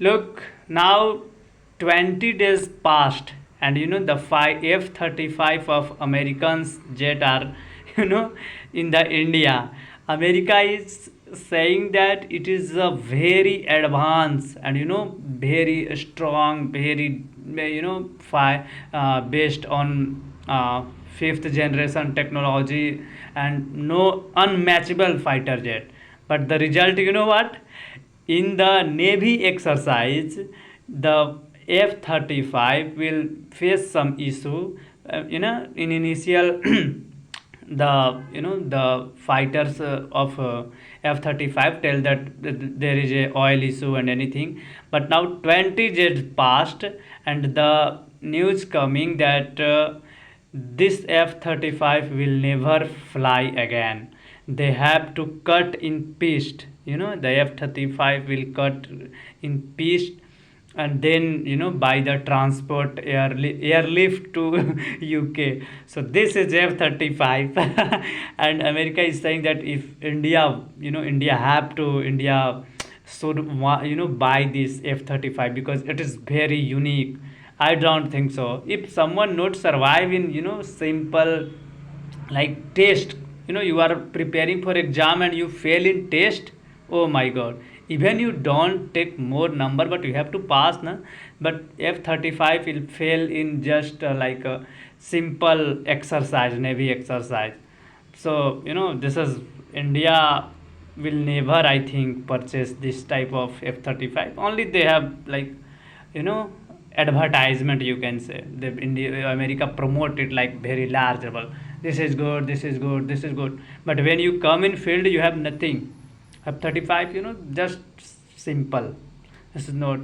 Look, now 20 days passed, and the F-35 of Americans jet are, you know, in the India. America is saying that it is a very advanced and very strong, very based on fifth generation technology and no unmatchable fighter jet. But the result, you know what? In the Navy exercise, the F-35 will face some issue. In initial, the fighters of F-35 tell that there is a oil issue and anything. But now 20 jets passed, and the news coming that this F-35 will never fly again. They have to cut in piece. The F-35 will cut in piece, and then by the transport airlift to UK. So this is F-35, and America is saying that if India should buy this F-35 because it is very unique. I don't think so. If someone not survive in simple like test, you are preparing for exam and you fail in test. Oh my god, even you don't take more number but you have to pass na. But F-35 will fail in just like a simple exercise, navy exercise. So this is India will never, I think, purchase this type of F-35. Only they have like you know advertisement, you can say. The India, America promote it like very large level. This is good, this is good, this is good. But when you come in field, you have nothing. F-35, just simple. This is not